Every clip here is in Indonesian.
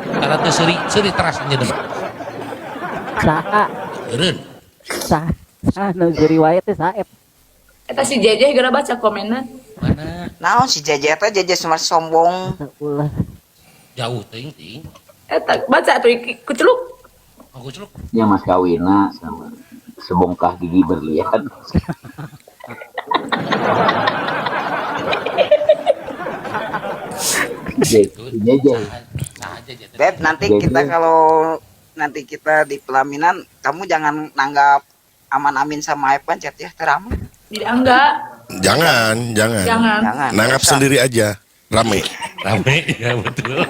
Karena teu seuri teras nyeudem. Saha Eureun. nu riwayat teh saep. Eta si Jeje geura baca komenna. Mana Naon si Jeje teh Jeje cuma sombong. Ulah. jauh teuing ting. Eta baca tuh kuceluk. Aku celuk. Ya mas kawina sama sebongkah gigi berlian. Jeje. Nah aja jadi. Beb, nanti kita kalau nanti kita di pelaminan, kamu jangan nanggap aman amin sama Evan chat ya, teraman. Tidak enggak. Jangan. Jangan. Nanggap Biasa. sendiri aja. Rame. Rame ya betul.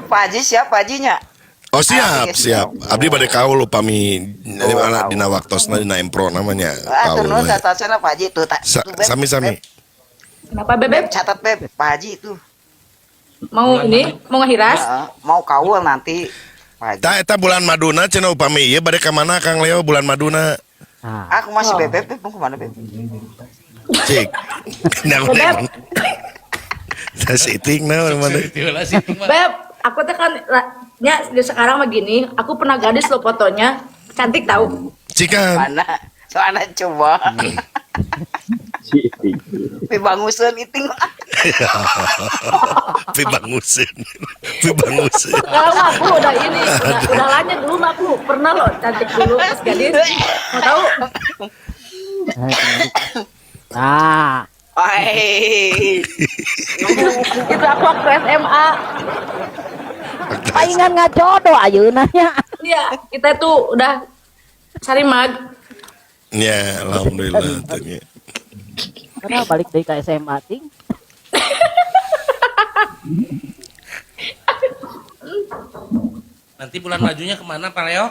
Pak Haji siap Pak Hajinya? Oh siap. Abdi bade kaul upami kaul. dina waktosna dina empro namanya. Ah, Kaul. terus atasnya Pak Haji tuh. Tuh, Beb. Sami-sami. Kenapa Beb, Bebek catat Beb, Pak Haji itu. mau ini mau ngehiras? Mau kaul nanti Pak Haji. Eta bulan Maduna cenah upami ieu bade ka mana Kang Leo bulan Maduna? Aku masih Beb, mau kemana Beb? Cik. Naon? Sasiting naon mana? Itulah sih mah. Beb, aku teh kan nya sekarang begini, aku pernah gadis lo fotonya, cantik tahu. Cikan. Mana? Soalnya coba. Pi bangusan iting. Pi bangusin. Kalau aku udah ini, udah lanjut dulu mah aku pernah loh cantik dulu pas gadis. Mau tahu? Ah, Ai. Itu aku waktu SMA. palingan ngajodoh ayeuna nya. Iya, kita tuh udah cari mag. Ya, alhamdulillah tanya. Karena balik dari ke SMA ting. Nanti bulan majunya kemana Pak Leo?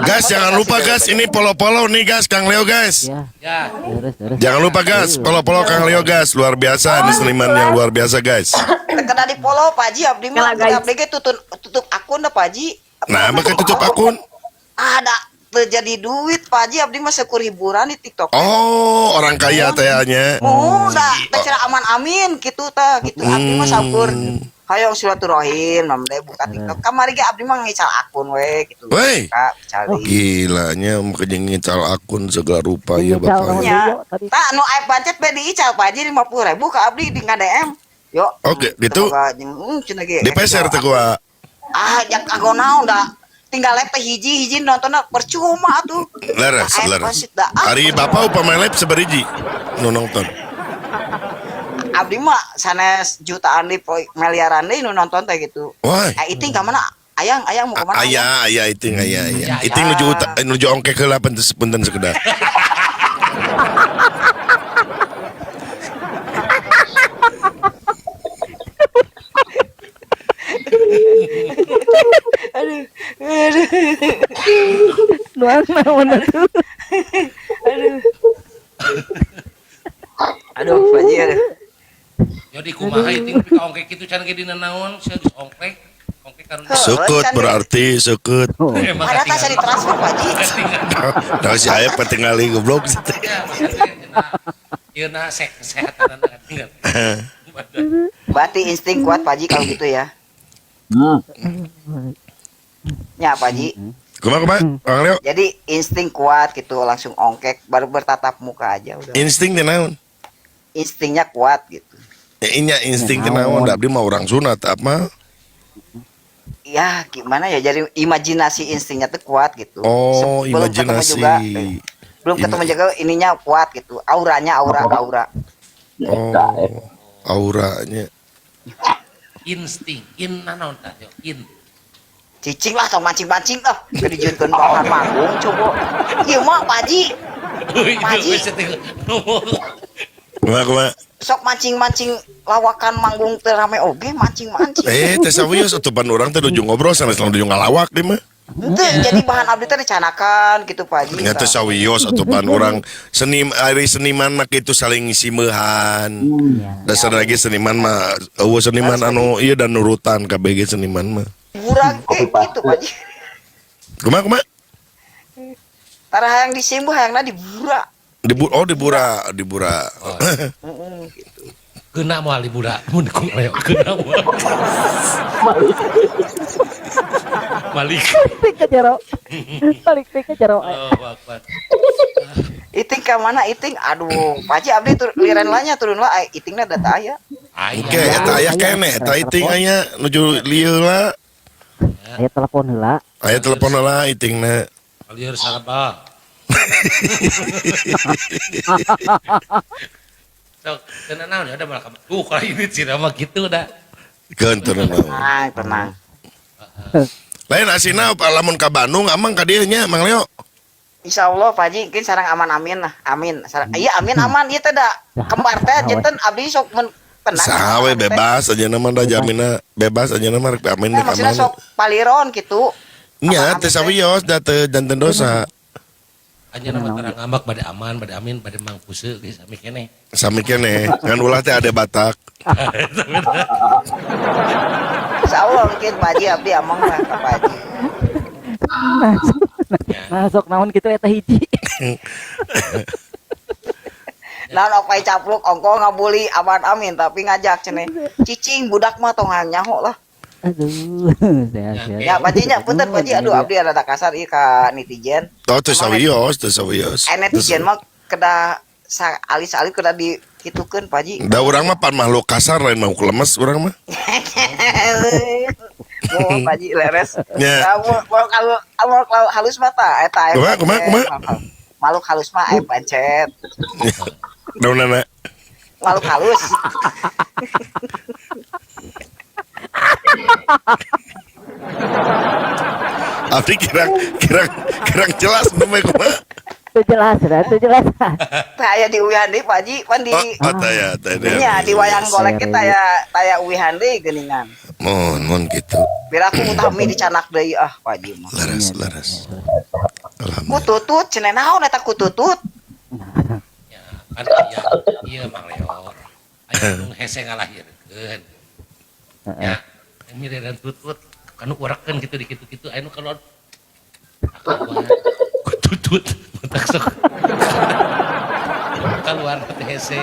Gas jangan lupa gas ini polo-polo nih gas Kang Leo gas. Ya, Ya. terus. Jangan lupa gas polo-polo Kang Leo gas luar biasa ini seniman yang luar biasa guys. Kena di follow Pak Haji abdi mah. Kalah, guys. Abdi ge tutup akun dah Pak Haji. Nah, bakal tutup akun. Ada terjadi duit Pak Haji abdi mah sekur hiburan di TikTok. Oh, orang kaya tehnya. Udah, teh cara aman amin gitu tah, gitu abdi mah sakur. Hayong silaturahim, namanya buka TikTok. Kamari ge abdi mah ngical akun we gitu. Wey. Buka, cari. Gilanya makanya ngical akun segala rupa ya bapak. Ya, tak nu aib bancet be diical Pak Haji 50.000 ka abdi di ngadm. Yo. Oke, gitu. Cenah ge. Dipeser teh gua. Ah, jak kagok naon dah. Tinggal live teh hiji nontonnya percuma tuh. Leres, Aib leres. bancet dah. Ah, Hari bapak upama live seberiji nu nonton. abdi mah sanes jutaan di miliaran deui nu nonton teh gitu. Wah. Iting ka mana? Ayang mau ke mana? Aya iting aya. Iting nuju ongkek heula punten sekedar. Nuang naon atuh. Aduh, Pak Haji aduh. Yo di kumaha itu tapi ka ongkek kitu can ge dina naon sia geus ongkek. Ongkek karena Sukut berarti sukut. emang Ada tas di transfer Pak Haji. Nah si aya patingali goblok situ. Ya, maksudnya ieu na kesehatan anak tinggal. Berarti insting kuat Pak Haji kalau gitu ya. Ya Pak Haji. Kumaha Kang Leo? Jadi insting kuat gitu langsung ongkek baru bertatap muka aja udah. Insting teh naon? Instingnya kuat gitu. Ya inya insting teh naon? Da abdi mah urang sunat apa? Ya gimana ya jadi imajinasi instingnya tuh kuat gitu. Oh, Belum ketemu imajinasi. juga, belum ketemu juga ininya kuat gitu. Auranya aura. Oh, auranya. Insting, naon tah yo? Cicing lah tong mancing-mancing lah. Dijunkeun bawahan manggung coba. Ieu mah Pak Haji. Pak Haji. Kumaha? Sok mancing-mancing lawakan manggung teu rame oge mancing-mancing. Teh sawios atuh pan urang teh nuju ngobrol sanes nuju ngalawak deui mah. Henteu jadi bahan abdi teh dicanakan gitu Pak Haji. Nya teh sawios atuh pan urang seniman mah kitu saling ngisi meuhan. Dasar lagi seniman mah eueuh seniman anu ieu dan nurutan kabeh ge seniman mah. Kurang gitu Pak Haji. Kumaha? Tara hayang disimbuh hayangna dibura. di Bura. Kena moal di Bura. Mun ku leo kena moal. Malik. Balik ke jero. Balik ke jero. Oh, Akbar. Iting ke mana iting? Aduh, Paji abdi liran lanya turun lah itingna data aya. Oke, eta aya kene, eta iting aya nuju lieu lah. Aya telepon heula. Aya telepon lah itingna. Lieur saraba. So, kena naon ya ada malah kalau ini sih mah gitu dah. Keun turun. Tenang. Lain asina lamun ka Bandung amang ka dieu nya Mang Leo. Insya Allah Pak Haji mungkin sarang aman amin lah amin iya amin aman ieu teh da kembar teh janten abdi sok tenang Sawe bebas aja nama da jamina bebas aja nama rek amin teh rek maksudnya aman. sok paliron gitu Nya teh sawios da teu janten dosa. Hanya nama terang ngambak bade aman, bade amin, bade mang puse geus sami keneh. Sami keneh ngan ulah teh ada Batak. Insya Allah mungkin Pak Haji abdi amang lah ka Pak Haji Nah, sok naon kitu eta hiji. naon opai capluk ongko ngabuli aman amin tapi ngajak ceneh cicing budak mah tong nyaho lah Aduh, sehat-sehat. ya Pak Haji nya punten Pak Haji aduh abdi ada kasar ieu ka netizen Oh teu sawios, teu sawios. netizen mah kedah alis-alis kedah dikitukeun Pak Haji Da urang mah pan makhluk kasar lain makhluk lemes urang mah. Oh, Pak Haji leres. Ya. Kalau halus mah tah eta aya. Kumaha? Makhluk halus mah aya pancet. Daunana. Makhluk halus. Abdi kirang jelas namanya kumaha. Itu jelas, sudah itu jelas. Tah aya di Uwi Handi Pak Haji, pan di Taya. nya di wayang golek kita taya Uwi Handi geuningan. Mon gitu. Biar aku utami dicanak deui Pak Haji mah. Laras. Ku Alhamdulillah. tutut cenah naon eta ku tutut? Ya, kan iya Mang Leo. Aya nu hese ngalahirkeun. Ya, mirip dan tutut kanu urakeun gitu di kitu-kitu aya nu kalau tutut mentak sok. Keluar teh hese.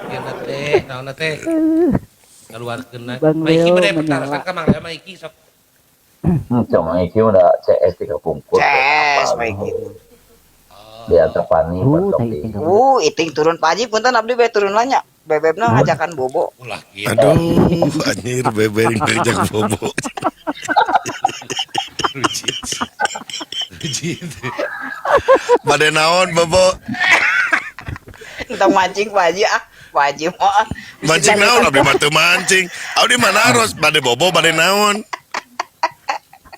Ieu teh naon teh? Keluarkeun na. Bang Maiki Leo bade menyala. pertarakan ka Mang Leo Maiki sok. Cuma itu udah CS 3 pungkur. Ces baik gitu. Di Antapani, tadi Pantau. tinggal. Iting turun Pak Haji punten abdi bae turun lanya. Bebebna ngajakan bobo. Ulah kieu. Aduh, anjir bebering ngajak bobo. Rujit. Bade naon bobo? Entah mancing Pak Haji Pak Haji mah. Mancing naon abdi mah teu mancing. Abdi mah naros bade bobo bade naon.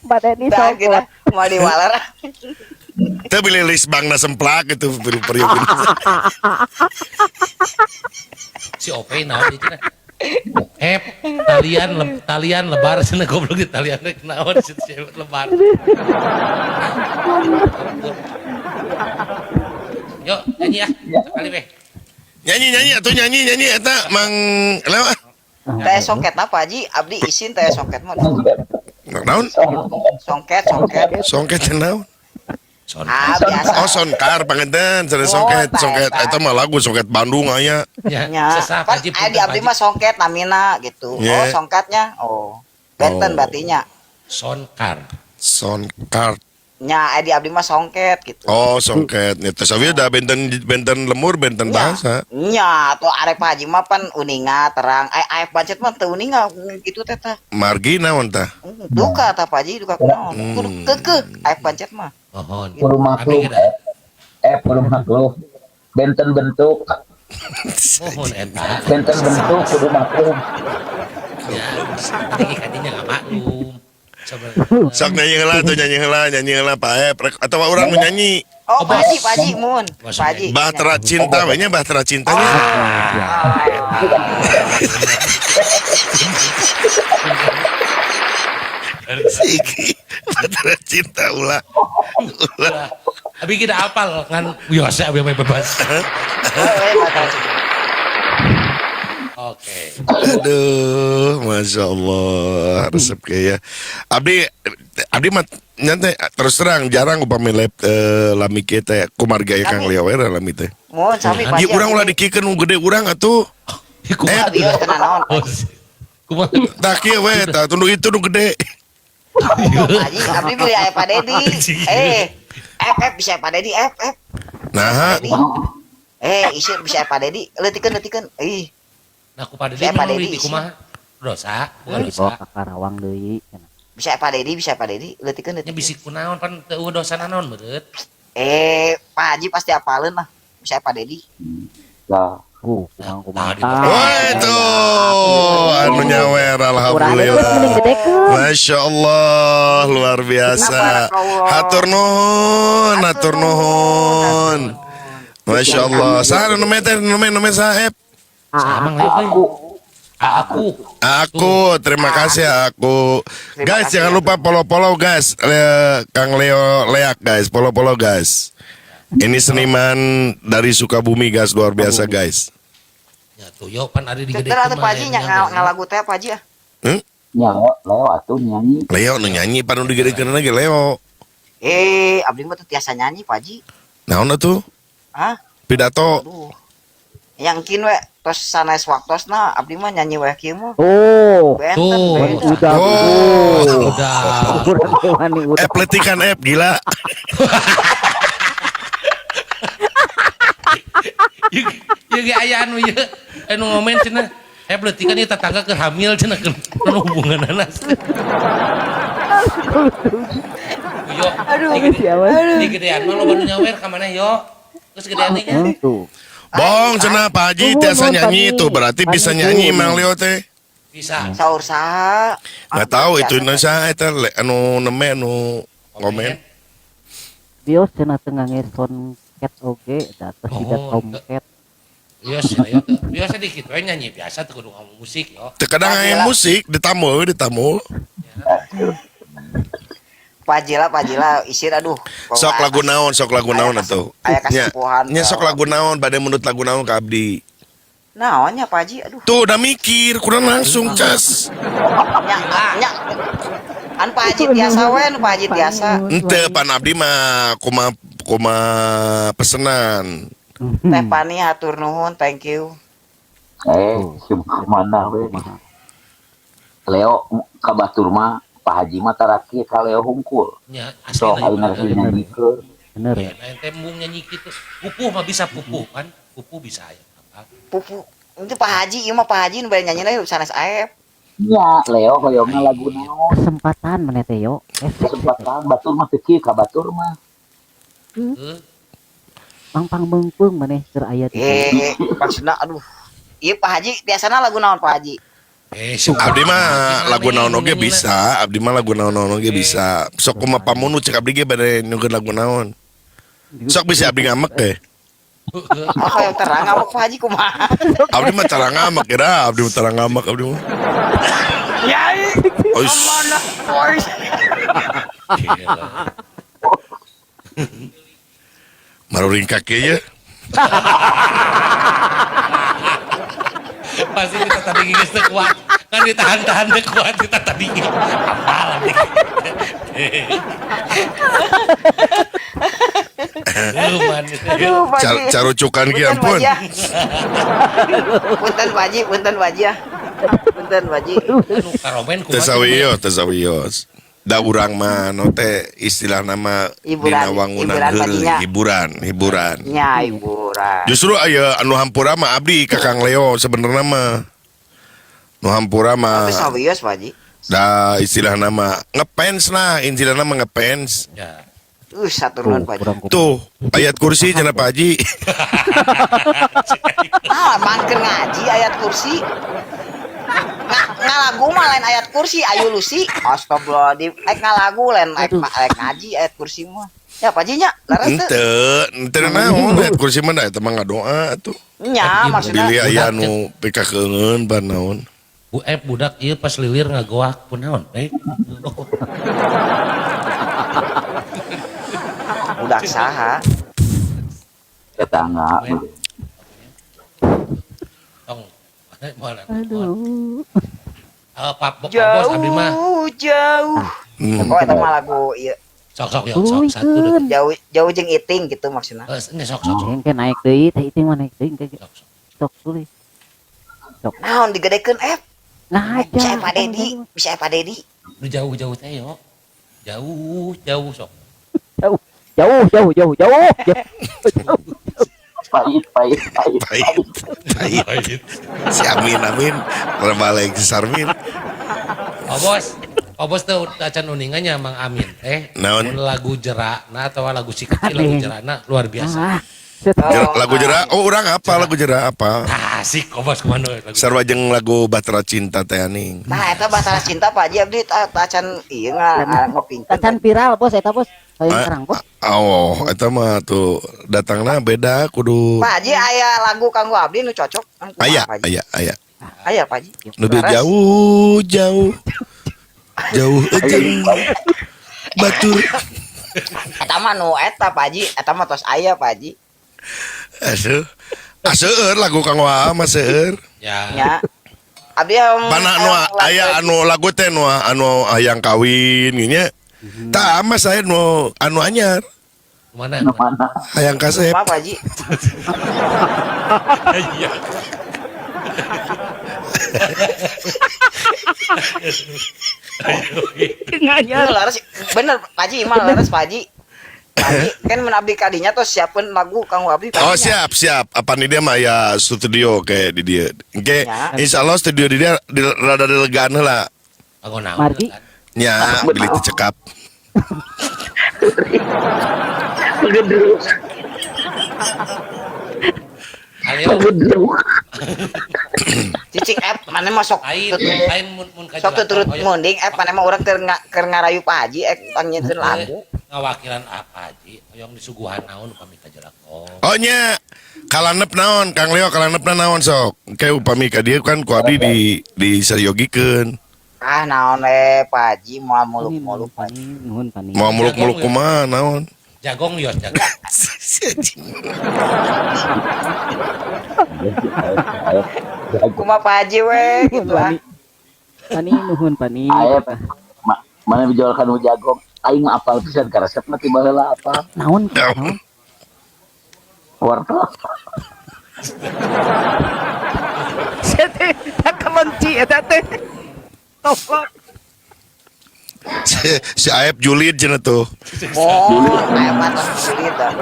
Badan ini Dah sok. kita mau diwalar. Teu beli list bangna semplak itu periuk. Si Ope naon itu kan. Talian lebar cenah goblok di talian rek naon si cewek lebar. Yuk nyanyi ya sekali weh. Nyanyi atuh nyanyi eta Mang Leo. Teh songket apa Haji? Abdi isin teh songket mah. Naon? Songket. Songket teh naon? Biasa. Oh sonkar panganten cenah songket. Songket eta mah lagu songket Bandung aya. Ya, Nya, sesah kan Haji di abdi mah songket namina gitu. Ya. Oh, songkatnya. Oh. Benten Oh. batinya. sonkar. Sonkar. Nya di abdi mah songket gitu. Oh songket. Eta sawi da benten lemur benten bahasa. Nya, tuh arek Pak Haji mah pan uninga terang. Aya pancet mah teu uninga gitu teh tah. Margi naon tah? Duka tah Pak Haji, duka kunaon. Kudu keukeuh aya pancet mah. Mohon. Kudu maklum. Kudu maklum. Benten bentuk. Mohon eta. Benten bentuk kudu maklum. Ya, tadi kadinya enggak maklum. Sok nyanyi heula Pak Ep atau urang nu nyanyi. Oh, Pak Haji mun. Pak Haji. Bahtera cinta we nya bahtera cintanya. Siki bahtera cinta ulah. Abi kita apal ngan biasa abi bebas. Oke. Aduh, masya Allah resep kayak ya. Abdi mah nyantai terus terang jarang upami lami kita kumarga Kang Leo era lami teh. Mohon sami Ieu Pak Ieu urang ulah dikikeun nu gede urang atuh. Kumaha Bios kena naon Pak Oh, kumaha Tah kieu we tah tunduk itu nu gede. Haji abdi beli aya Pak Dedi F bisa Pak Dedi F Nah, isir bisa Pak Dedi leutikeun ih Nah, ku Pak Dedi Saya Pak memang Dedi di kumaha? Dosa, bukan Dibawa dosa. ke Karawang deui. bisa Pak Dedi leutikeun Nya bisi kunaon pan teu eueuh dosa naon beureut. Pak Haji pasti apaleun lah bisa Pak Dedi Ya, Kumang-kumang. Nah, wah tuh anu nyawer alhamdulillah. Masya Allah luar biasa. Hatur nuhun, hatur nuhun. Masya Allah. Saha nu nomor saeb? Sama euy. Aku, terima kasih aku. Guys, jangan lupa follow guys. Kang Leo Leak guys, follow guys. Ini seniman dari Sukabumi guys, luar biasa guys. Ya tuh yo pan ari di gede Ceter atuh Pak Haji nya ngalagu teh Pak Haji ya nya Leo atuh nyanyi. Leo nu nyanyi panu digedekeun lagi Leo. abdi mah teu tiasa nyanyi Pak Haji Naon atuh? hah Pidato. aduh yang kin we tos sanes waktosna abdi mah nyanyi we kieu mah Oh, benten Tuh. beda Udah. Kurang wani udah. Pletikan gila. Ieu ge aya anu ieu. Anu ngomen cenah. Berarti kan ieu tetangga keur hamil cenah keur hubunganana. Yo. Aduh, siapa? Di gedean mah loba nu nyawer ka maneh yo. Geus gedean ieu. Tuh. Bong cenah Pak Haji tiasa nyanyi itu berarti bisa nyanyi Mang Leo teh. Bisa. saur saha Nggak tahu itu Indonesia eta anu neme anu komen. Bios cenah tengah ngeson cat oge da tos Oh, tidak tomcat. Biasa ya. Biasa dikit we nyanyi biasa teu kudu ngomong musik yo. Teu kadang aya musik ditamul. Pak Jila isir aduh Sok lagu naon atuh. aya kasipuhan Nya sok lagu naon bade menurut lagu naon ka abdi. naonnya Pak Haji aduh Tuh udah mikir kurang langsung cas. nya an Pak Haji biasa we nu Pak Haji biasa Ente pan abdi mah kuma pesenan. Teh Pani hatur nuhun thank you Si mana we. Leo ka batur mah Pak Haji mah taraki ka Leo hungkul. Nya Sok ayeuna asli. nyanyi Bener Ya, ya. nah ente mung nyanyi kitu. Pupuh mah bisa pupuh kan? Pupuh bisa aya. pupu itu Pak Haji ieu mah Pak Haji nu bari nyanyi lagi sanes aep Nya Leo hoyongna lagu naon. Kesempatan mana teh yo. Kesempatan batur mah teu kieu ka batur mah. Pang beungpeung maneh keur aya teh. maksudna aduh ieu Pak Haji biasana lagu naon Pak Haji Abdi mah lagu naon oge bisa, abdi mah lagu naon oge bisa. Sok kumaha pamunu cek abdi ge bade nyungkeun lagu naon. Sok bisa abdi ngamek teh. oh yang terang ngamuk Pak Haji kumaha Abdi mah cara ngamek kira, abdi mah cara ngamek abdi mah. Yai Ois. mana boy Maruring kaki ya. Pasti kita tadi geus teu kuat. Kan ditahan-tahan teu kuat kita tadi. Apal nih. aduh Pak Haji Carucukan ki ampun. Punten Pak Haji punten Pak Haji ya punten Pak Haji Anu karomen kumaha? Tesawios. Da urang mah no teh istilah nama Hiburan, dina wangunan hiburan heuleuh, paginya. hiburan. nya hiburan Justru aya anu hampura mah abdi ka Kang Leo sebenarnya mah. Nu hampura mah tapi sawios Pak Haji da istilah nama ngepens lah, istilah nama ngepens. Ya. satu nuhun Pak Haji Tuh, ayat kursi cenah Pak Haji. mangker ngaji ayat kursi ngalagu mah lain ayat kursi ayu lusi astagfirullahaladzim ngalagu lain ngaji ayat kursi mah ya Pak Haji nya laras teu Ente naon ayat kursi mah da eta mah ngadoa atuh. nya maksudna Pilih aya anu pikakeungeun pan naon. Budak ieu pas lilir ngagoak kunaon bae. budak saha Tetangga. Tong. Mana? Aduh. Pak Bos abdi mah jauh Hmm. oh eta mah lagu ieu Sok yo, sok satu deh. Turunkeun. Jauh jauh jeung iting gitu maksudnya. Ini sok sok sok. Engke naik deui teh itu mah naik deui engke Sok, sok. sok tuluy. Naon digedekeun Ngajar. bisa Pak Dedi, bisa Pak Dedi. Lu jauh-jauh teh yo. Jauh sok. Jauh. Pahit. Pahit. Si Amin rebalik si Sarmin. Pak Bos tuh acan uningannya Mang Amin Naon? mun lagu jerakna atau lagu si kecil lagu jerakna luar biasa. Lagu jera, orang apa lagu jera apa? Asik kok Bos kemana lagu. Sarwajeng lagu Bahtera Cinta teh aning. Nah, eta Bahtera Cinta Pak Haji abdi acan ieu ngopingkeun. Tacan viral bos eta bos. Hayang sekarang bos. Oh, eta mah tuh datangna beda kudu. Pak Haji aya lagu kanggo abdi nu cocok. Aya. Aya Pak Haji. Lebih Laras. jauh ejeng batur. Eta mah nu eta Pak Haji, eta mah tos aya Pak Haji. Seueur lagu Kang Wah mah seueur. Ya. Ya. Abdi yang Mana nu aya anu lagu teh nu anu hayang kawin nya. Tah mah saya nu anu anyar Mana? hayang kasep. Apa Pak Haji? Iya. Itu laras bener Pak Haji, mah laras Pak Haji. Pak Haji, kan mun abdi kadinya tuh siapin lagu kanggo abdi. Oh kadinya. siap. Apa nih dia mah ya studio kayak di dia. Oke, Ya. insyaallah studio di dia rada delegaan lah. Aku naon. Margi. kan? Nya beli dicekap. Ayo, Cicing F mana mah sok lain mun sok turut munding F mana mah urang keur ngarayu Pak Haji panyeunkeun lagu. ngawakilan apa Haji yang disuguhan naon upami ka jelakong. Oh nya kalanep naon Kang Leo kalanep naon sok. Kayak upami ka dia kan ku abdi di seriogikeun. Ah naon Pak Haji moal muluk-muluk Pak Haji. Nuhun pani. Mau muluk-muluk kumaha naon? Jagong liot jagong. Kumaha Pak Haji we gitu ah. Pani nuhun pani. Ayo, mana dijualkan jagong? Aing mah apal pisan ka resep mah tiba heula apa? Naon? Wortel. Sete tak kelonci eta teh. Tolong. Si Aep julid cenah tuh. Oh, aya patos sulit dah.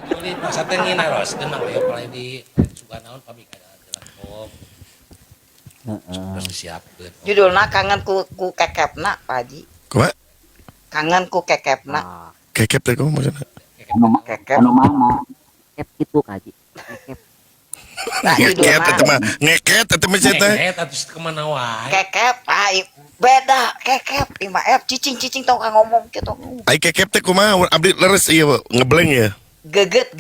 Juli masa teh ngina ros kenang Leo palain di suguhan naon upami ka jelakong. Terus disiapkeun. Judulna kangen ku kekepna Pak Haji. Kumaha? Kangen ku kekepna. Kekep teh kumaha maksudna? Kekep. Anu mana? Kep gitu kaji. Kep. Nah, Ngeket eta judulna mah ngeket eta mah teh. Atuh kemana wae. kekep. Beda kekep. Ima F cicing tong ngomong gitu. Ai kekep teh kumaha abdi leres ieu ngebleng ya. Geget.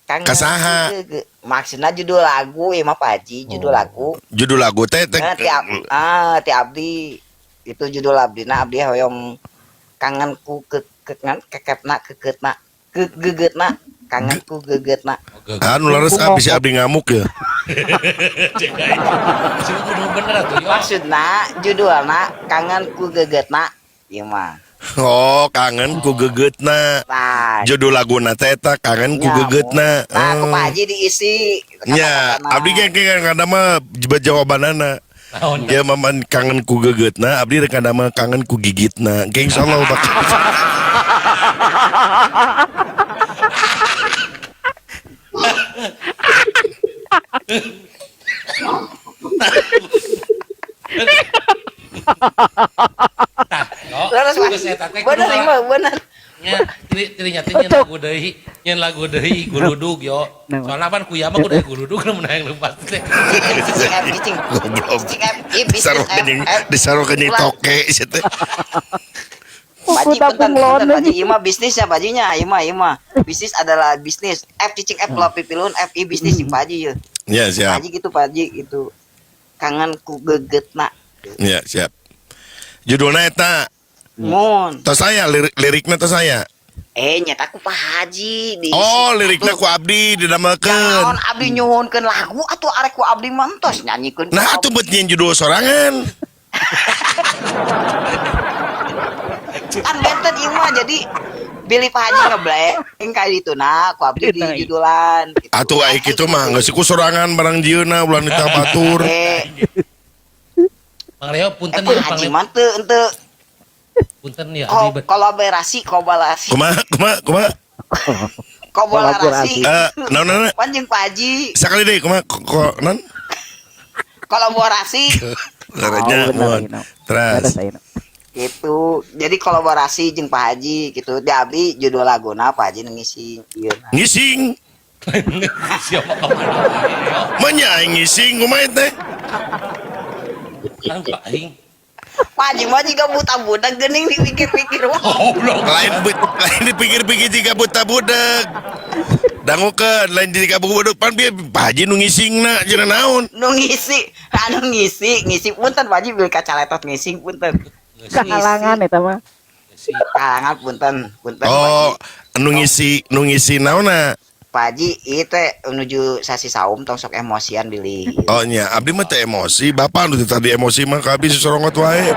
Kangen. Kasaha? Geget. Maksudna judul lagu ieu mah Pak Haji, judul lagu. Judul lagu teh Ti abdi itu judul abdina abdi hoyong kangen ku kekepna kegetna gegetna kangen ku gegetna. anu leres abis abdi ngamuk ya. Sungguh bener atuh yo. Maksudna judulna kangen ku gegetna ieu mah. Oh, kangen ku gegetna. Tah. Judul laguna teh eta kangen ku gegetna. Nah, ku Pak Haji diisi. Nya, abdi ge kada mah jawabanana. Naon? Ya maman kangen ku gegetna, abdi rek kada mah kangen ku gigitna. Ge insyaallah bakal. Tah, yo. Terus Pak. Geus eta teh Bener kudu ieu bener. nya tirinya teh nyen lagu deui guludug yo. Soalna pan kuya mah kudu guludug mun hayang leupas teh. Cicing. Goblok. Cicing F, ieu bisnis F. Disarokeun jeung toke sia teh. Paji punten Paji ieu mah bisnis ya Pajinya ieu mah bisnis adalah bisnis F cicing F lo pipilun F i bisnis si Paji ye Ya, siap. Paji gitu Paji gitu kangen ku gegetna Ya, siap. Judulna eta mun tos saya lirikna tos saya. nyata ku Pak Haji di Oh, lirikna ku abdi naon didamelkeun. abdi nyuhunkeun lagu atuh arek ku abdi mantos nyanyikeun Nah, atuh beut nyen judul sorangan. kan benten ieu mah jadi Billy Pak Haji ngeblank kayak gitu nah ku abdi di judulan gitu. Atuh ai kitu mah geus ku sorangan barang jieuna ulah nita batur. Mang Leo punten Pak ya, Haji mah teu punten ya abdi kolaborasi Kumaha? kolaborasi Naon? panjang Pak Haji Sakali deui kumaha non? kolaborasi Laranya mohon. Terus gitu jadi kolaborasi jeung Pak Haji gitu di abdi judul laguna Pak Haji ngisi ieu ngising. siapa kemana Manya aing ngising kumaha teh? kan aing Pak Haji mah juga buta budak geuning dipikir-pikir Lain dipikir-pikir jika buta budak. Dangukeun lain jika budak pan bieu Pak Haji nu ngisingna jeung naon? nu ngisi punten Pak Haji bil kacaletot ngising punten Kehalangan eta mah. kalangan punten Oh, nu ngisi naonna? Pak Haji ieu teh menuju sasi saum tong sok emosian Billy Oh nya, abdi mah teh emosi, bapak nu tadi emosi mah ka abdi sesorongot wae.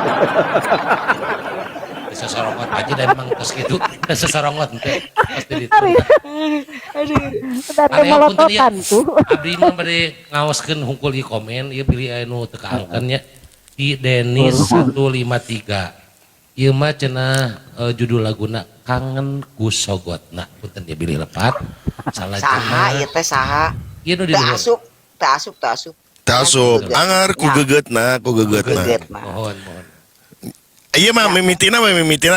sesorongot aja dan emang terus gitu sesorongot teh pasti di Dari melototan tuh. abdi mah bade ngaoskeun hungkul di komen ieu pilih anu teu kaangkeun nya di Denis 153 ieu mah cenah judul laguna kangen ku sogotna punten dia pilih lepat salah saha ieu teh saha ieu nu di teu luhur asup Tasuk, angar ku geugeutna. mohon Ieu mah mimitina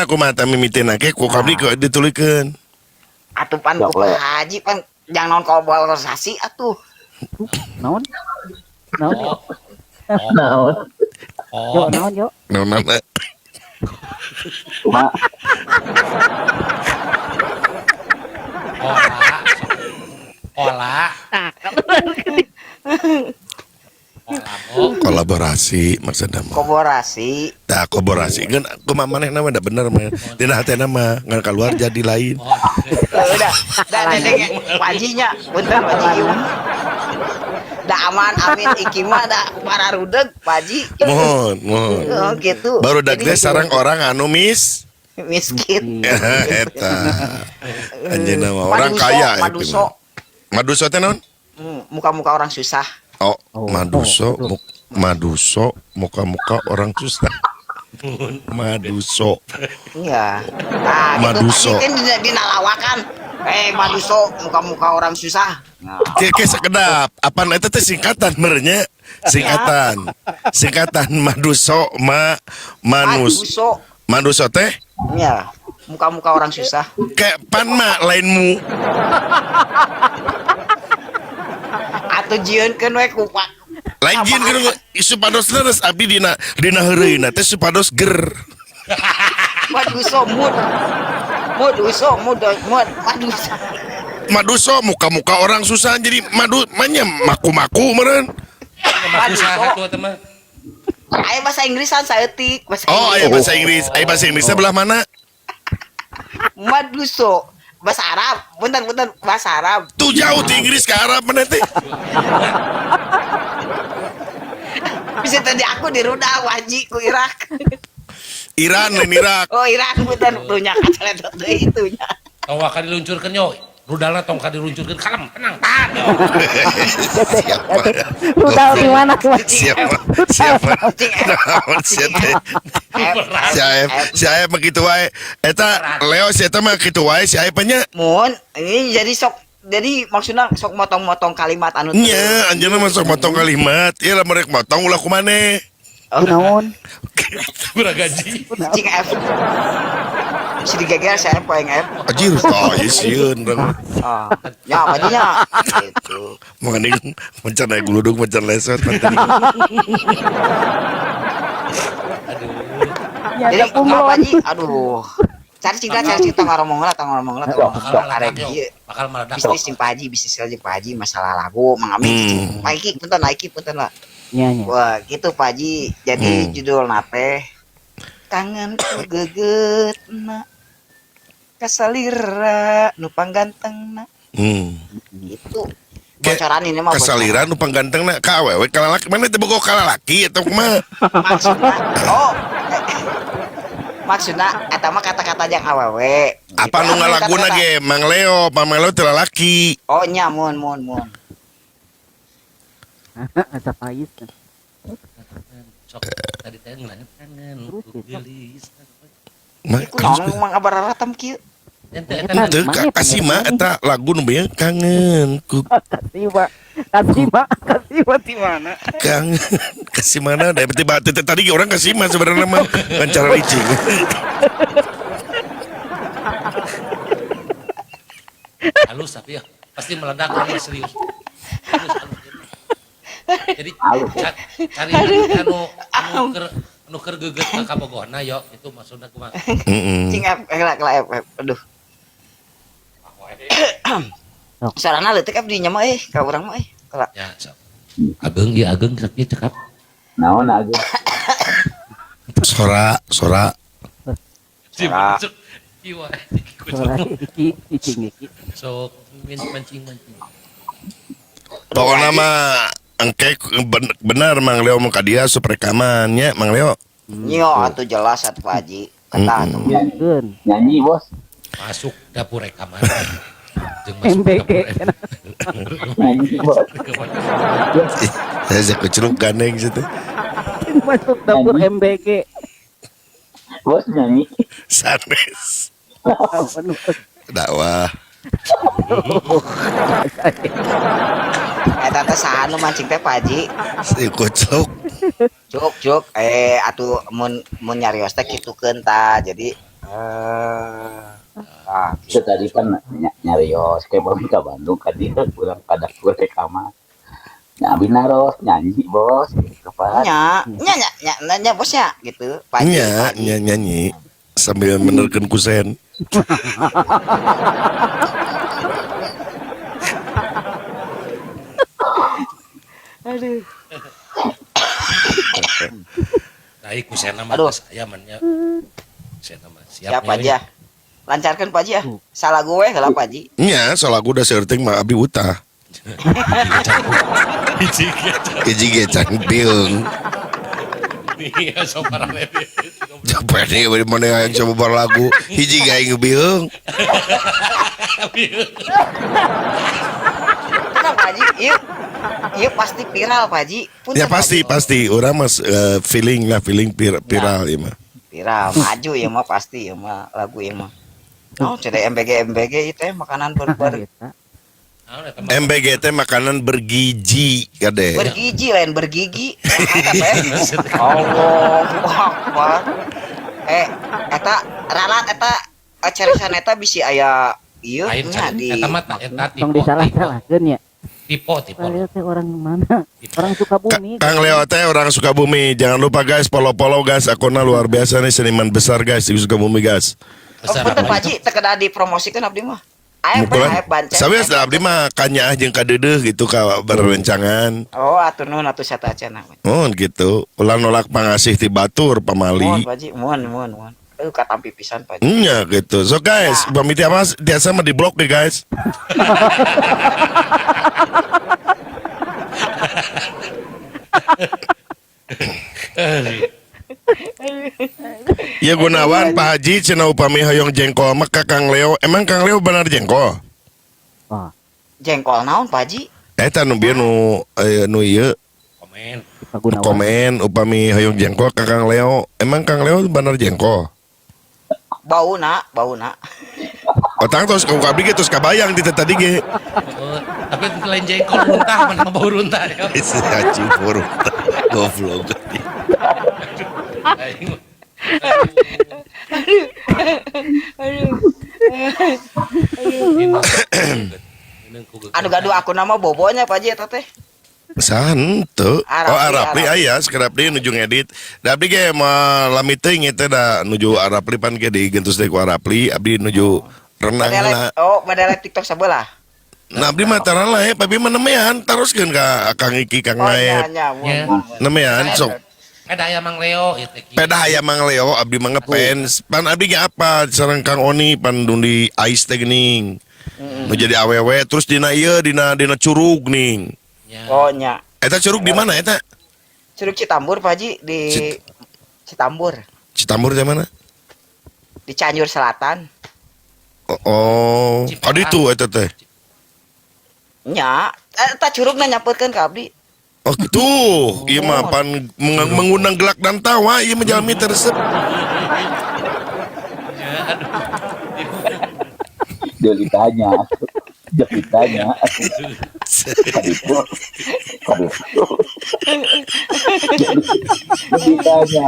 kumaha mimitina ke ku abdi ku ditulikeun. atuh pan ku Pak Haji pan jangan non kolaborasi atuh Naon? Naon? Naon? Yo, naon yo? Naonna? Kumaha? olah Kolaborasi maksudna mah. kolaborasi Tah kolaborasi kan kumaha manehna mah da bener mah. Dina hatena mah ngan keluar jadi lain. udah dedeng Pak Hajinya punten Pak Haji da aman amin iki mah da pararudeg Pak Haji Mohon. oh gitu Baru dak teh sareng orang anu miskin eta. Anjeunna mah orang kaya maduso Maduso teh naon? muka-muka orang susah Oh, Maduso, muka-muka orang susah. Maduso. iya nah Maduso. gitu kan dinalawakan Maduso muka-muka orang susah nah. Kayak sekedap. Apaan itu teh singkatan merenya? Singkatan Maduso, Maduso Maduso teh? iya muka-muka orang susah Kayak pan mah lainmu. atau jieunkeun we ku Pak Lain jieun keur supados leres abdi dina heureuna teh supados ger. Maduso Maduso Maduso muka-muka orang susah jadi manya maku-maku meureun. usaha tuh teman aya bahasa Inggrisan saeutik Oh, aya bahasa Inggris. Aya bahasa Inggrisnya belah mana? Maduso bahasa Arab punten bahasa Arab Tuh jauh di Inggris ke Arab mana teh? bisa tadi aku dirudah waji ku Irak Iran lain Irak. oh Irak punten tuhnya kacaletot deui itunya tong ka diluncurkeun yo rudalna tong ka diluncurkeun kalem tenang tahan yo Siapa? Rudal di mana? Siapa? Si Aep mah kitu wae. Eta Leo si eta mah kitu wae si Aep nya. mun ini jadi maksudnya sok motong-motong kalimat anu teu. Nya anjeunna mah sok motong kalimat. Ieu lamun rek motong ulah kumaneh. Naon? kurang gaji Cing F si digeger saya poeng F Anjir, tah ieu sieun rang. ya bajunya gitu Mending mencan aya gludug mencan leset. Ya jadi ada kumlon. apa Ji aduh cari cerita ngomong lah bakal meledak bisnis jeung Pak Haji bisnis aja Pak Haji masalah lagu mengamin Naiki punten lah Nya nya. wah gitu Pak Haji jadi judul nate kangen ku gegetna kasalira nu panggantengna itu bocoran ini mah Kasaliran nu panggantengna ka awewe ka lalaki mana teh boga ka lalaki eta kumaha? maksudnya Maksudna eta mah kata-kata yang awewe. Apa nu ngalaguna ge Mang Leo teu lalaki. Oh nya mun. Asa pais. Sok tadi teh ngelanjut kangen ku gelis. Iku naon Mang Abararatam kieu. Ente Teu kasih mah eta lagu nu beungeut kangen ku Kasih mah di mana? kangen kasih mana da tiba tadi ge orang kasih mah sebenarnya mah kan cara licing. Halus tapi ya pasti meledak kalau serius. Halus. Jadi cari anu keur geugeut ka kabogona yo itu maksudna kumaha. Cing aduh. Sarana leutik abdi nya mah ka urang mah Kala. Ya, sok. Ageng ieu ageng sakieu cekap. Naon aja. Sora Si masuk. Iwa. Iki. Sok mancing. pokoknya mah engke benar Mang Leo muka dia sup rekamannya Mang Leo. Nyo atuh jelas atuh Pak Haji. Kata atuh. Nyanyi bos. Masuk dapur rekaman. Jeung MBG. Nyanyi bos. Saya kucuruk gandeng situ. Masuk dapur MBG. Bos nyanyi. Sanes. Dakwah. Eta teh saha nu mancing teh Pak Haji? Si kucuk. Cuk atuh mun nyarios teh kitukeun ta. Jadi Itu tadi kan nyarios kayak pamit ke Bandung kan dia pulang pada gue rekaman. Nah, binaros nyanyi bos, kapan? nya bosnya gitu. Pak Haji. Nyanyi sambil menerken kusen. Aduh. Nah, kusen nama saya mannya. Kusen nama Siap aja. Lancarkan Pak Haji ya. Salah gue heula Pak Haji. Nya salah gua udah seurting mah abdi utah. Hiji ge can biung. Iya, soparan lebe. Coba nih mana yang coba bar lagu hiji ge aing biung. Tenang Pak Haji. Iya pasti viral Pak Haji. Ya pasti orang mas feeling viral ya mah. Viral maju ya mah pasti ya mah lagu ya mah. Oh, jadi MBG itu makanan berber. MBG teh makanan bergizi kade. Bergizi lain bergigi. Allah Akbar. Eta ralat eta cerisan eta bisi aya ieu nya di eta mah eta Tong disalah-salahkeun ya. Tipe. Leo teh orang mana? Orang Sukabumi. Kang Leo teh orang Sukabumi. Jangan lupa guys follow guys akunnya luar biasa nih seniman besar guys di Sukabumi guys. Oh, betul Pak Haji, teu kedah dipromosikan abdi mah. Aep bancen. Sabias da abdi mah kanya jeung kadeudeuh gitu ka berencangan. Oh, atur nuhun atuh sata cenah. Oh gitu. Ulah nolak pangasih ti batur pamali. Mohon Pak Haji, mohon. Katampi pisan Pak Haji. Nya gitu. So guys, pamit apa biasa mah di blok deh guys. Ya Gunawan Pak Haji cenah upami hoyong jengkol mah ka Kang Leo. Emang Kang Leo benar jengkol? Wah, Jengkol naon Pak Haji? Eta nu bieu nu ieu komen upami hoyong jengkol ka Kang Leo. Emang Kang Leo benar jengkol? Bauna. Otang tos ka abdi ge tos kabayang di tadi ge. Tapi lain jengkol runtah mana bau runtah ya. Isi haji buruk. Goblok. Anu gaduh aku nama bobonya Pak Haji eta teh. Santu. Oh Arapli aya sekarapli nuju ngedit. Da abdi ge mah lami teuing eta da nuju Arapli pan ge digentus deui ku Arapli abdi nuju renang lah. Oh, modelek TikTok sabelah. Nah abdi mah tarang lah tapi mah nemean teruskeun ka Kang Iki Kang Naep. Nemean sok. Peda aya Mang Leo ieu teh. Peda aya Mang Leo abdi mah ngefans. Pan abdi ge apa sareng Kang Oni pan dundi ais teh geuning. Nu jadi awewe terus dina ieu dina curug ning. Oh nya. Eta curug di mana eta? Curug Citambur Pak Haji di Citambur. Citambur di mana? di Cianjur Selatan. Oh, adi tuh eta teh. Nya, eta curugna nyampeutkeun ka abdi. Oh gitu, iya mah pan mengundang gelak dan tawa, iya menjalmi tersep. Dia ditanya. Dia ditanya. Kaditu. Dia ditanya.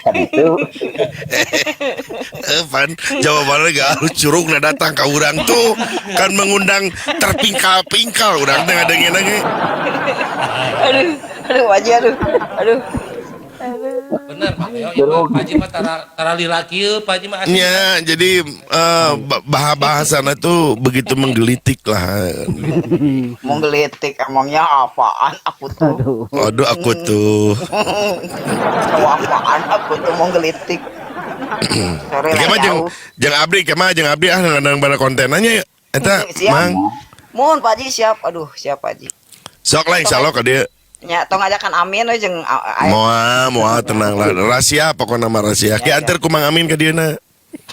Kaditu. Pan, jawabannya gak harus curug na datang ke urang tuh kan mengundang terpingkal-pingkal urang teh ngadenge-denge. Aduh, wajah aduh. Bener Pak Leo, ieu Pak Haji mah tara lilaki ieu Pak Haji mah asli. Ya, jadi bahasana tuh begitu menggelitik lah. Menggelitik emangnya apaan aku tuh? Aduh aku tuh. Tahu apaan aku tuh menggelitik. Sore lah Kema jauh. jeung abdi ngadang bala kontenannya eta Siap. mang. Mun Pak Haji siap. Aduh, siap Pak Haji. Sok lah insyaallah ka dieu. Nya tong ngajakan Amin we jeung Moal tenang lah. Rahasia pokoknya nama rahasia. Ki antar ku Mang Amin ka dieuna.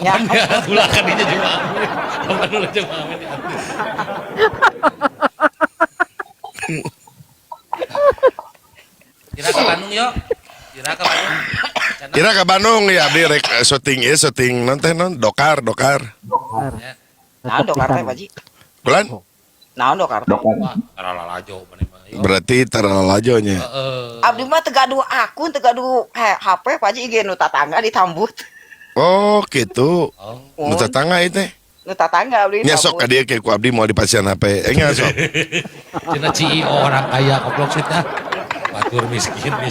nya Ulah kan dinya jeung Amin. Kapan ulah jeung Amin. Kira ke Bandung yuk. Kira ke Bandung. Kira ke Bandung ya abdi rek syuting non teh non dokar. naon dokar teh Pak Haji? Bulan Naon dokar teh? Wah, taralalajo maneh mah. Yuk. berarti taralajonya. Abdi mah teu gaduh akun, teu gaduh HP Pak Haji ge nu tatangga ditambut. Oh gitu. Oh. Nu tetangga ieu teh. Nu tatangga abdi Nya sok ka dieu ke ku abdi mau dipasieun HP. Nya sok. Cenah CEO orang kaya goblok sih tah. Batur miskin we.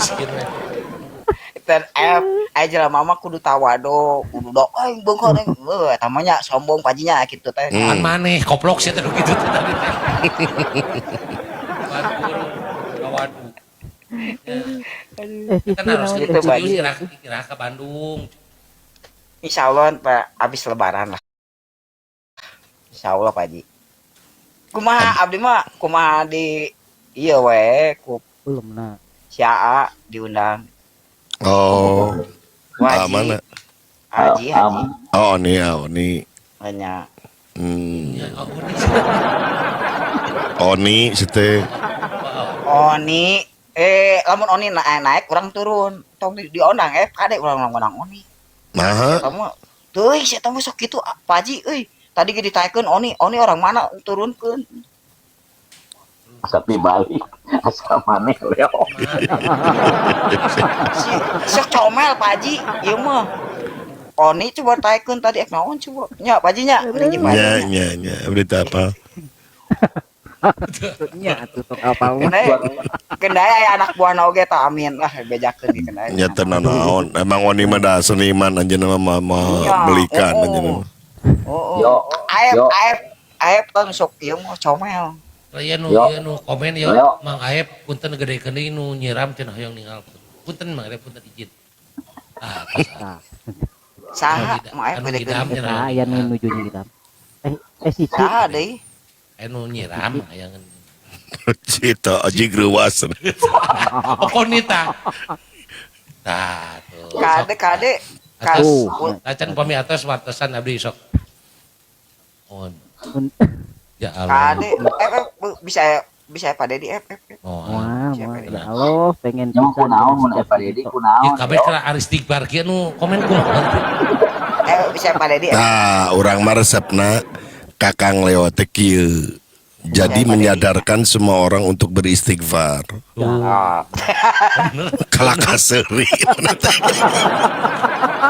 Dan aja lah mama kudu tawado, kudu aing beungkeun aing. Eta mah nya sombong Pak Haji nya kitu teh. Kan maneh goblok sih teh gitu teh tadi teh. Batur kawadu. Kan harus Gitu, Pak Haji. kira ke Bandung. Insyaallah Pak habis lebaran lah. Insyaallah Pak Haji. Kumaha abdi mah kumaha di ieu we ku Belum nah. si Aa diundang. Oh. Haji. Mana? Haji. Oh ini. Hanya Hmm. Ya, oh, ini Oni sete. Oni lamun Oni naik urang turun. Tong diondang kade urang ngundang Oni. Nah, Kamu teuing saya tahu sok kitu Pak Haji euy. Tadi ge ditaekeun Oni orang mana turunkeun. Sapi balik. Asal maneh Leo. Sok comel Pak Haji, ieu mah. Oni coba taekeun tadi naon coba. Nya Pak Haji nya, geuning Pak Haji. nya. Berita apa? Nya atuh sok apal mah. Kendai aya anak buahna oge tah Amin lah bejakeun di kendai. Nya teu naon. Emang Oni mah da seniman anjeunna mah belikan anjeunna. Oh. Yo. Aep tong sok ieu mah comel. Aya Yo. nu komen ya Yo. Mang Aep punten gedekeun deui nu nyiram cenah hoyong ninggal. Punten Mang Aep punten izin. Ah, Nah, Saha Anu mah aep di gede dam gede. cenah. aya nu nuju nyiram. Sisi. Saha deui? Anu nyiram aya ngeun. Cita aji greuwas. Oh nita. Tah tuh. Kade Atas, Oh. acan pami atas wartesan abdi sok. On. Ya Kade Allah. bisa Pak Dedi Oh. Wah, Siapa wah, ini? ya Allah, pengen Yang kunaon mun Eva Dedi Ya kunaon. kabeh kena aristigbar kieu nu komen kumaha. bisa Pak Dedi Nah, orang mah resepna Kakang Leo teh kieu. Jadi menyadarkan semua orang untuk beristighfar. Tuh. Kalakaseuri.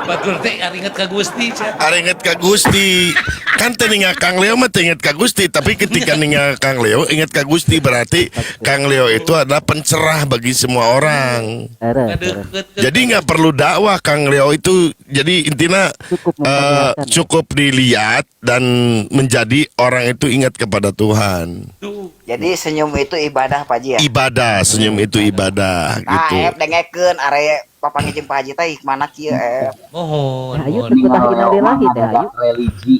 Batur teh ari inget ka Gusti. Ari inget ka Gusti. Kan teh ningal Kang Leo mah teh inget ka Gusti, tapi ketika ningal Kang Leo inget ka Gusti berarti Kang Leo itu adalah pencerah bagi semua orang. Ngadeukeut. Jadi nggak perlu dakwah Kang Leo itu. Jadi intinya Cukup memperlihatkan. cukup dilihat dan menjadi orang itu ingat kepada Tuhan. Tuh. Jadi senyum itu ibadah Pak Haji ya. Ibadah, senyum itu ibadah Nah, gitu. dengekeun are papangi jeung Pak Haji teh hikmana kieu Mohon. Ayo mohon. kita innalillahi teh ayo. Religi.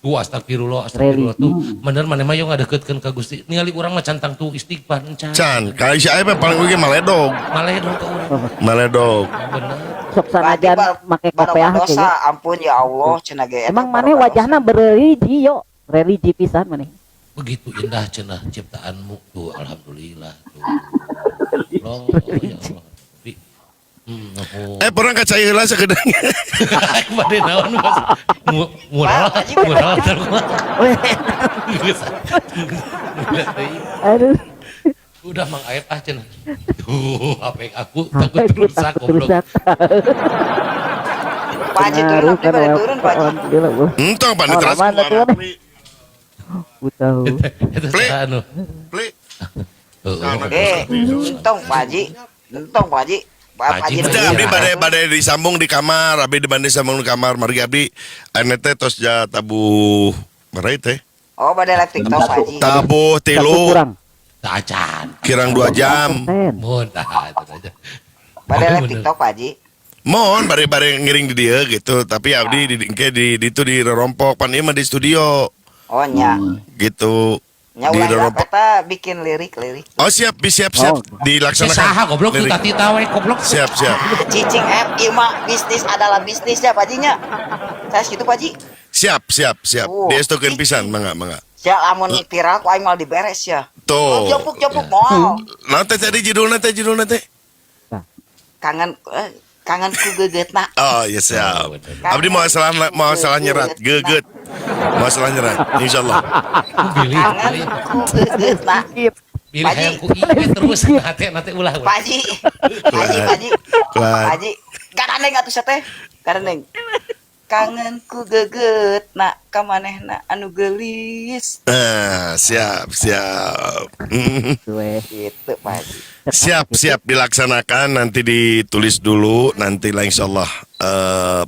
Tuh astagfirullah tuh. Bener maneh mah yo ngadeukeutkeun ka Gusti. Ningali urang mah cantang tuh istighfar encan. Can, kali si Aep paling gue maledog. Maledong ka urang. Maledog. Bener. sok sanajan make kopiah teh. dosa, ampun ya Allah cenah ge. Emang maneh wajahna berreligi yo, religi pisan maneh. Begitu indah cenah ciptaanmu tuh, alhamdulillah tuh. Allah, ya Allah. Tapi, Pernah kaca heula sakedeung. Bade naon Mas? Mural Aduh, udah Mang Aep cenah. Tuh, HP aku takut rusak goblok. Pak Haji turun abdi bade turun Pak Haji. Alhamdulillah, Bu. Entong pan Oh, transfer. mana tuh, Tahu. Itu Pli. anu. Pli. Entong Pak Haji. Entong Pak Haji. Pak Haji. Haji Udah abdi bade disambung di kamar, abdi disambung di kamar. Margi abdi ane teh tos ja tabuh marai teh. Oh, bade live TikTok Pak Haji. Tabuh Satu 3 kurang. Tak acan. kirang 2 jam. Mun tah itu aja. Bade live TikTok Pak Haji. Mohon bare-bare ngiring di dia gitu, tapi abdi di itu di rompok pan ieu mah di studio Oh nya. gitu. Nya Di ulah rompok. eta bikin lirik. Oh siap siap Oh. dilaksanakan. Saha goblok tuh Lirik. tati tawe goblok. Siap. Cicing app ieu mah bisnis adalah bisnis ya Pak Haji nya. Saya gitu Pak Haji. Siap. Oh. Diestokeun pisan, mangga. Ya lamun viral ku aing mal diberes ya. Oh, Tuh. jopuk moal. Nah teh tadi judulna teh. Kangenku gegetna. Oh, ya siap. Oh, betul. Abdi mau salah nyerat, geget. Mau salah nyerat, insyaallah. Pilih. Kangenku gegetna. Pilih hayang ku ieu terus nate ulah. Pak Haji. Pak Haji. Pak Haji. Karandeng atuh teh. Karandeng. Kangenku gegetna ka manehna anu geulis. Siap. Tuh, Gitu Pak Haji. Siap dilaksanakan, nanti ditulis dulu, nanti lah insyaallah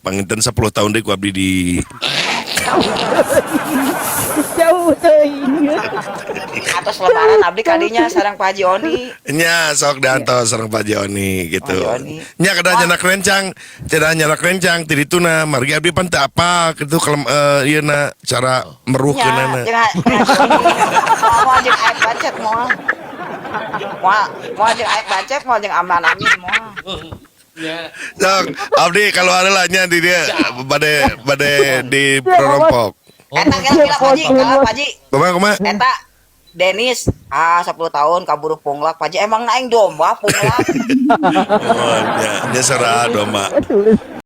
panginten 10 tahun deh ku abdi di jauh teuing. Atos lebaran abdi kadinya sareng Pak Haji Oni. nya sok diantos sareng Pak Joni gitu. Pak Joni. Nya kada nyenak rencang ti dituna margi abdi pan teu apa kitu kalem ieu na cara Nya meruhkeunana. Mau jeung air bacet moal. Mau jeung air bacet mau jeung aman amin moal. Ya. Sok abdi kalau ada lah nya di dia bade di rompok. Eta kira Pak Haji, kalah Pak Haji. Kumaha? Eta Denis 10 tahun kaburu punglak Pak Haji emang naing domba punglak. Oh, nya sarua domba. Tulis